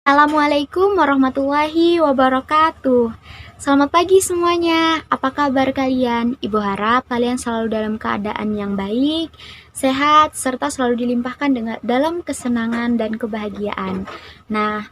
Assalamualaikum warahmatullahi wabarakatuh. Selamat pagi semuanya. Apa kabar kalian? Ibu harap kalian selalu dalam keadaan yang baik, sehat, serta selalu dilimpahkan dalam kesenangan dan kebahagiaan. Nah,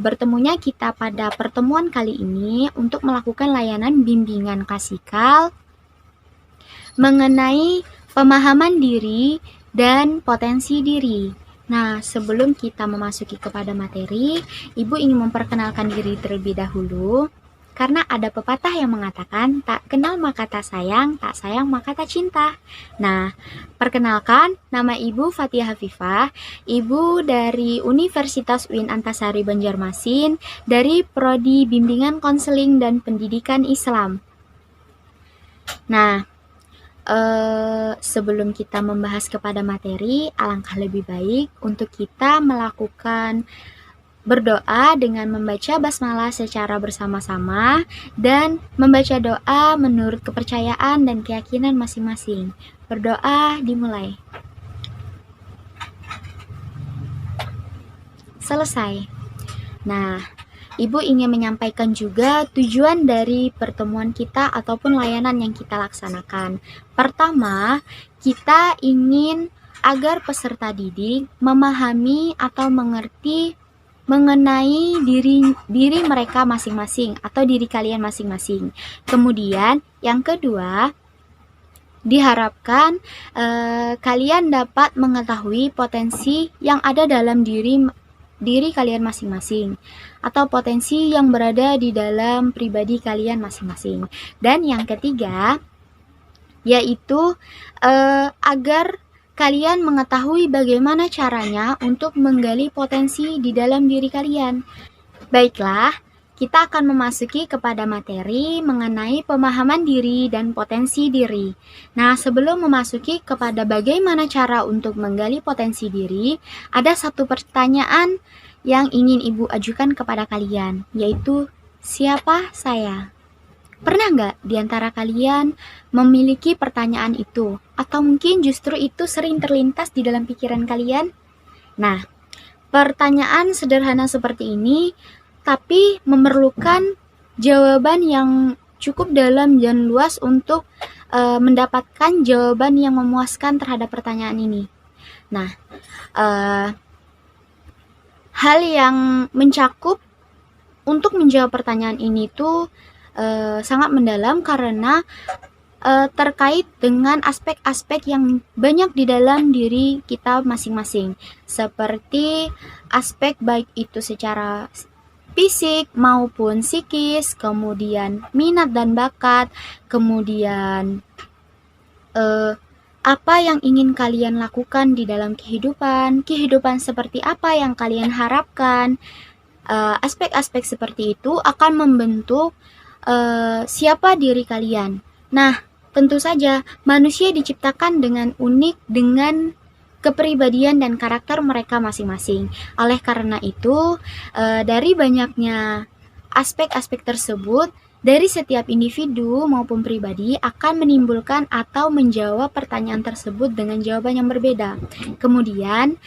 bertemunya kita pada pertemuan kali ini untuk melakukan layanan bimbingan klasikal mengenai pemahaman diri dan potensi diri. Nah, sebelum kita memasuki kepada materi, Ibu ingin memperkenalkan diri terlebih dahulu. Karena ada pepatah yang mengatakan, tak kenal maka tak sayang maka tak cinta. Nah, perkenalkan, nama Ibu Fathia Hafifah, Ibu dari Universitas UIN Antasari Banjarmasin, dari Prodi Bimbingan Konseling dan Pendidikan Islam. Nah, sebelum kita membahas kepada materi, alangkah lebih baik untuk kita melakukan berdoa dengan membaca basmalah secara bersama-sama dan membaca doa menurut kepercayaan dan keyakinan masing-masing. Berdoa dimulai. Selesai. Nah, Ibu ingin menyampaikan juga tujuan dari pertemuan kita ataupun layanan yang kita laksanakan. Pertama, kita ingin agar peserta didik memahami atau mengerti mengenai diri mereka masing-masing atau diri kalian masing-masing. Kemudian, yang kedua, diharapkan kalian dapat mengetahui potensi yang ada dalam diri kalian masing-masing atau potensi yang berada di dalam pribadi kalian masing-masing. Dan yang ketiga, yaitu agar kalian mengetahui bagaimana caranya untuk menggali potensi di dalam diri kalian. Baiklah, kita akan memasuki kepada materi mengenai pemahaman diri dan potensi diri. Nah, sebelum memasuki kepada bagaimana cara untuk menggali potensi diri, ada satu pertanyaan yang ingin Ibu ajukan kepada kalian, yaitu siapa saya? Pernah nggak di antara kalian memiliki pertanyaan itu? Atau mungkin justru itu sering terlintas di dalam pikiran kalian? Nah, pertanyaan sederhana seperti ini tapi memerlukan jawaban yang cukup dalam dan luas untuk mendapatkan jawaban yang memuaskan terhadap pertanyaan ini. Nah, hal yang mencakup untuk menjawab pertanyaan ini tuh sangat mendalam karena terkait dengan aspek-aspek yang banyak di dalam diri kita masing-masing, seperti aspek baik itu secara fisik maupun psikis, kemudian minat dan bakat, kemudian apa yang ingin kalian lakukan di dalam kehidupan seperti apa yang kalian harapkan. Aspek-aspek seperti itu akan membentuk siapa diri kalian. Nah, tentu saja manusia diciptakan dengan unik dengan kepribadian dan karakter mereka masing-masing. Oleh karena itu, dari banyaknya aspek-aspek tersebut, dari setiap individu maupun pribadi akan menimbulkan atau menjawab pertanyaan tersebut dengan jawaban yang berbeda. Kemudian,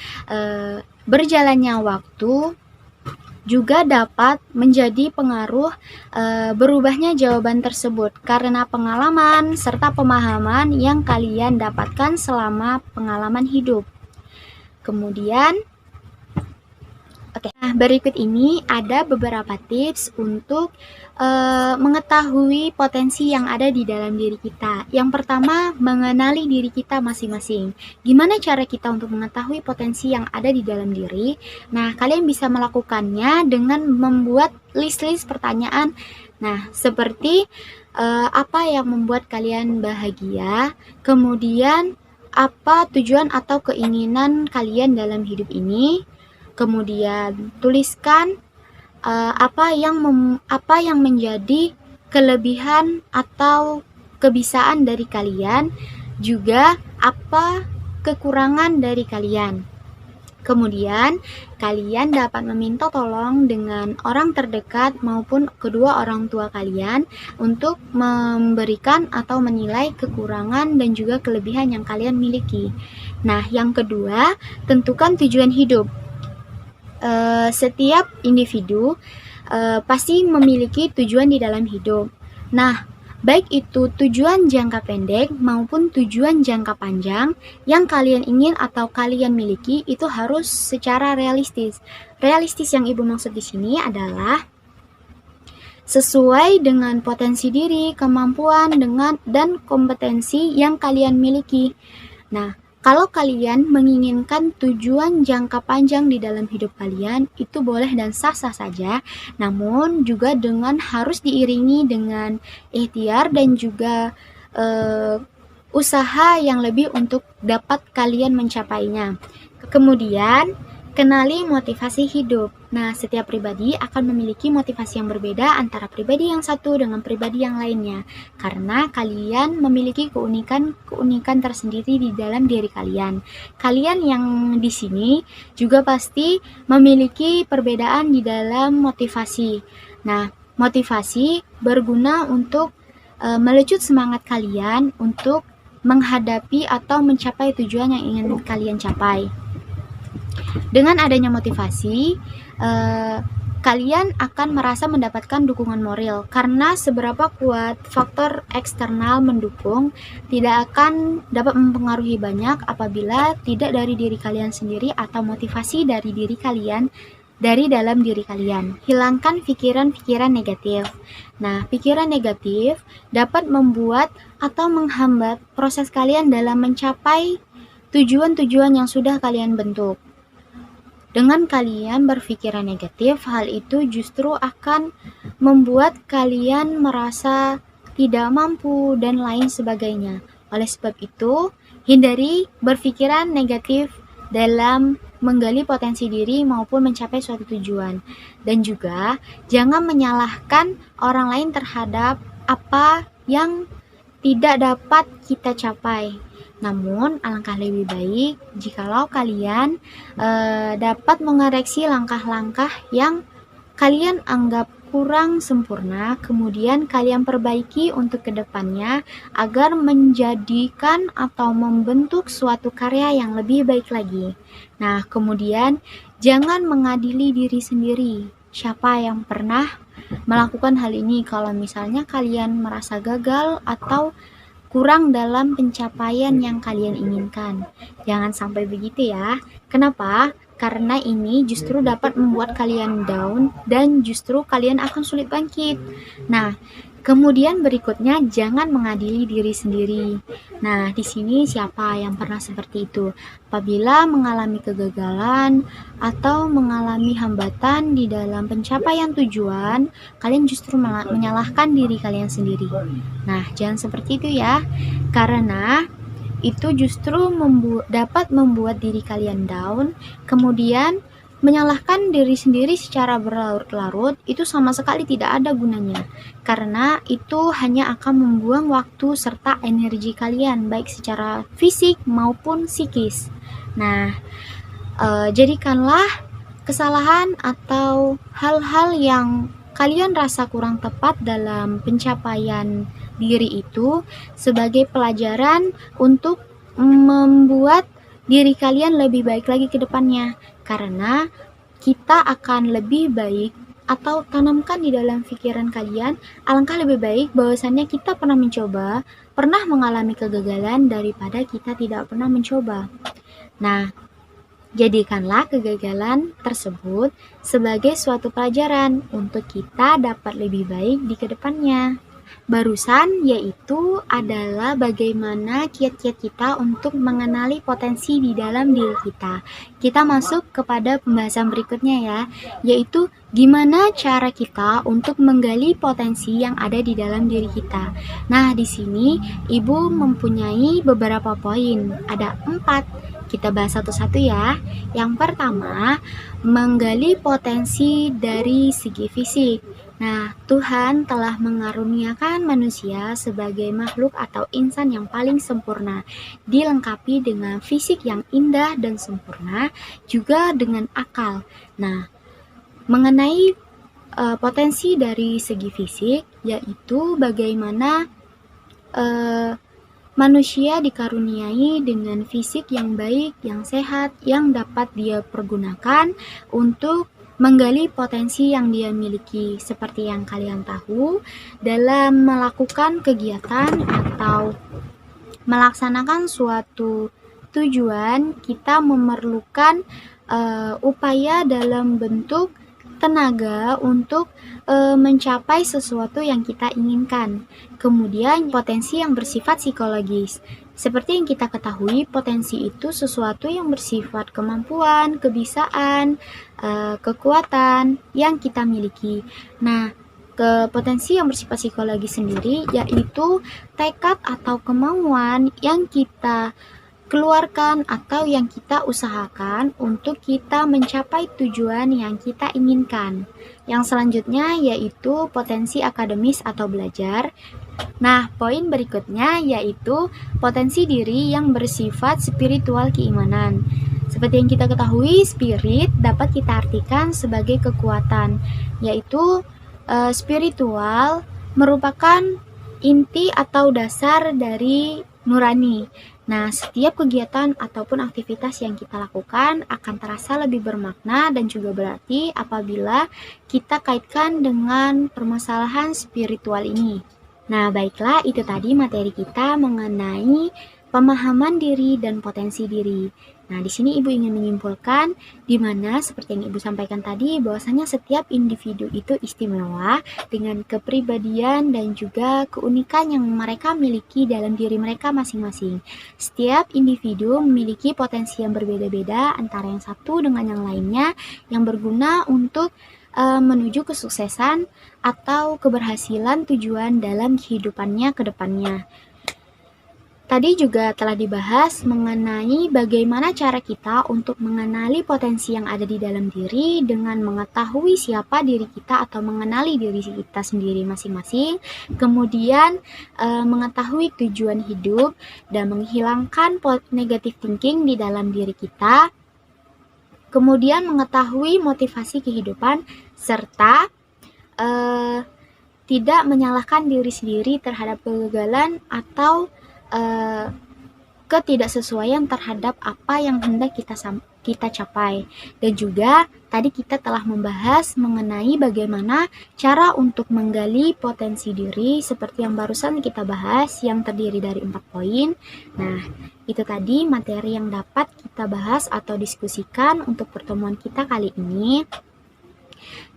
berjalannya waktu juga dapat menjadi pengaruh berubahnya jawaban tersebut karena pengalaman serta pemahaman yang kalian dapatkan selama pengalaman hidup. Kemudian, nah, berikut ini ada beberapa tips untuk mengetahui potensi yang ada di dalam diri kita. Yang pertama, mengenali diri kita masing-masing. Gimana cara kita untuk mengetahui potensi yang ada di dalam diri? Nah, kalian bisa melakukannya dengan membuat list-list pertanyaan. Nah, seperti apa yang membuat kalian bahagia? Kemudian, apa tujuan atau keinginan kalian dalam hidup ini? Kemudian tuliskan apa yang menjadi kelebihan atau kebisaan dari kalian, juga apa kekurangan dari kalian. Kemudian kalian dapat meminta tolong dengan orang terdekat maupun kedua orang tua kalian untuk memberikan atau menilai kekurangan dan juga kelebihan yang kalian miliki. Nah, yang kedua, tentukan tujuan hidup. setiap individu pasti memiliki tujuan di dalam hidup. Nah, baik itu tujuan jangka pendek maupun tujuan jangka panjang yang kalian ingin atau kalian miliki itu harus secara realistis. Realistis yang Ibu maksud di sini adalah sesuai dengan potensi diri, kemampuan, dan kompetensi yang kalian miliki. Nah, kalau kalian menginginkan tujuan jangka panjang di dalam hidup kalian, itu boleh dan sah-sah saja, namun juga harus diiringi dengan ikhtiar dan juga usaha yang lebih untuk dapat kalian mencapainya. Kemudian, kenali motivasi hidup. Nah, setiap pribadi akan memiliki motivasi yang berbeda antara pribadi yang satu dengan pribadi yang lainnya. Karena kalian memiliki keunikan tersendiri di dalam diri kalian. Kalian yang di sini juga pasti memiliki perbedaan di dalam motivasi. Nah, motivasi berguna untuk melecut semangat kalian untuk menghadapi atau mencapai tujuan yang ingin kalian capai. Dengan adanya motivasi, kalian akan merasa mendapatkan dukungan moral karena seberapa kuat faktor eksternal mendukung tidak akan dapat mempengaruhi banyak apabila tidak dari diri kalian sendiri atau motivasi dari diri kalian dari dalam diri kalian. Hilangkan pikiran-pikiran negatif. Nah, pikiran negatif dapat membuat atau menghambat proses kalian dalam mencapai tujuan-tujuan yang sudah kalian bentuk. Dengan kalian berpikiran negatif, hal itu justru akan membuat kalian merasa tidak mampu dan lain sebagainya. Oleh sebab itu, hindari berpikiran negatif dalam menggali potensi diri maupun mencapai suatu tujuan. Dan juga, jangan menyalahkan orang lain terhadap apa yang tidak dapat kita capai. Namun, alangkah lebih baik jikalau kalian dapat mengoreksi langkah-langkah yang kalian anggap kurang sempurna, kemudian kalian perbaiki untuk kedepannya agar menjadikan atau membentuk suatu karya yang lebih baik lagi. Nah, kemudian jangan mengadili diri sendiri. Siapa yang pernah melakukan hal ini? Kalau misalnya kalian merasa gagal atau kurang dalam pencapaian yang kalian inginkan. Jangan sampai begitu ya. Kenapa? Karena ini justru dapat membuat kalian down dan justru kalian akan sulit bangkit. Nah, kemudian berikutnya jangan mengadili diri sendiri. Nah, di sini siapa yang pernah seperti itu? Apabila mengalami kegagalan atau mengalami hambatan di dalam pencapaian tujuan, kalian justru menyalahkan diri kalian sendiri. Nah, jangan seperti itu ya. Karena itu justru dapat membuat diri kalian down, kemudian menyalahkan diri sendiri secara berlarut-larut itu sama sekali tidak ada gunanya, karena itu hanya akan membuang waktu serta energi kalian baik secara fisik maupun psikis. Nah, jadikanlah kesalahan atau hal-hal yang kalian rasa kurang tepat dalam pencapaian diri itu sebagai pelajaran untuk membuat diri kalian lebih baik lagi ke depannya, karena kita akan lebih baik atau tanamkan di dalam pikiran kalian alangkah lebih baik bahwasannya kita pernah mencoba, pernah mengalami kegagalan daripada kita tidak pernah mencoba. Nah, jadikanlah kegagalan tersebut sebagai suatu pelajaran untuk kita dapat lebih baik di kedepannya. Barusan yaitu adalah bagaimana kiat-kiat kita untuk mengenali potensi di dalam diri kita. Kita masuk kepada pembahasan berikutnya ya, yaitu gimana cara kita untuk menggali potensi yang ada di dalam diri kita. Nah, di sini Ibu mempunyai beberapa poin, ada 4. Kita bahas satu-satu ya. Yang pertama, menggali potensi dari segi fisik. Nah, Tuhan telah mengaruniakan manusia sebagai makhluk atau insan yang paling sempurna, dilengkapi dengan fisik yang indah dan sempurna, juga dengan akal. Nah, mengenai potensi dari segi fisik, yaitu bagaimana Manusia dikaruniai dengan fisik yang baik, yang sehat, yang dapat dia pergunakan untuk menggali potensi yang dia miliki. Seperti yang kalian tahu, dalam melakukan kegiatan atau melaksanakan suatu tujuan, kita memerlukan upaya dalam bentuk tenaga untuk mencapai sesuatu yang kita inginkan. Kemudian potensi yang bersifat psikologis. Seperti yang kita ketahui, potensi itu sesuatu yang bersifat kemampuan, kebisaan, kekuatan yang kita miliki. Nah, potensi yang bersifat psikologis sendiri yaitu tekad atau kemauan yang kita keluarkan atau yang kita usahakan untuk kita mencapai tujuan yang kita inginkan. Yang selanjutnya yaitu potensi akademis atau belajar. Nah, poin berikutnya yaitu potensi diri yang bersifat spiritual keimanan. Seperti yang kita ketahui, spirit dapat kita artikan sebagai kekuatan, yaitu spiritual merupakan inti atau dasar dari nurani. Nah, setiap kegiatan ataupun aktivitas yang kita lakukan akan terasa lebih bermakna dan juga berarti apabila kita kaitkan dengan permasalahan spiritual ini. Nah, baiklah, itu tadi materi kita mengenai pemahaman diri dan potensi diri. Nah, di sini Ibu ingin menyimpulkan di mana seperti yang Ibu sampaikan tadi bahwasanya setiap individu itu istimewa dengan kepribadian dan juga keunikan yang mereka miliki dalam diri mereka masing-masing. Setiap individu memiliki potensi yang berbeda-beda antara yang satu dengan yang lainnya yang berguna untuk menuju kesuksesan atau keberhasilan tujuan dalam kehidupannya ke depannya. Tadi juga telah dibahas mengenai bagaimana cara kita untuk mengenali potensi yang ada di dalam diri dengan mengetahui siapa diri kita atau mengenali diri kita sendiri masing-masing, kemudian mengetahui tujuan hidup dan menghilangkan negative thinking di dalam diri kita, kemudian mengetahui motivasi kehidupan, serta tidak menyalahkan diri sendiri terhadap kegagalan atau ketidaksesuaian terhadap apa yang hendak kita capai. Dan juga tadi kita telah membahas mengenai bagaimana cara untuk menggali potensi diri seperti yang barusan kita bahas yang terdiri dari 4 poin. Nah, itu tadi materi yang dapat kita bahas atau diskusikan untuk pertemuan kita kali ini.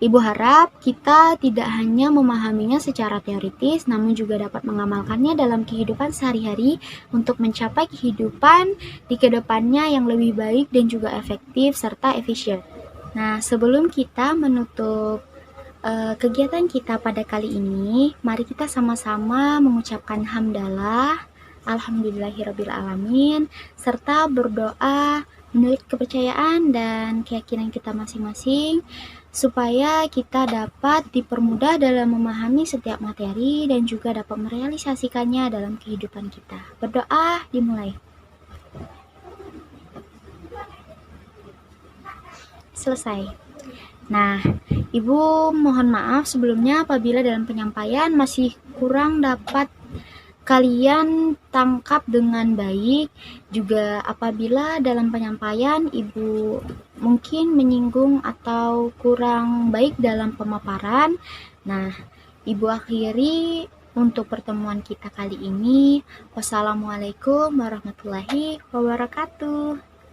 Ibu harap kita tidak hanya memahaminya secara teoritis, namun juga dapat mengamalkannya dalam kehidupan sehari-hari untuk mencapai kehidupan di kedepannya yang lebih baik dan juga efektif serta efisien. Nah, sebelum kita menutup kegiatan kita pada kali ini, mari kita sama-sama mengucapkan hamdalah, alhamdulillahirrabbilalamin, serta berdoa menurut kepercayaan dan keyakinan kita masing-masing, supaya kita dapat dipermudah dalam memahami setiap materi dan juga dapat merealisasikannya dalam kehidupan kita. Berdoa dimulai. Selesai. Nah, Ibu mohon maaf sebelumnya apabila dalam penyampaian masih kurang dapat kalian tangkap dengan baik, juga apabila dalam penyampaian Ibu mungkin menyinggung atau kurang baik dalam pemaparan. Nah, Ibu akhiri untuk pertemuan kita kali ini. Wassalamualaikum warahmatullahi wabarakatuh.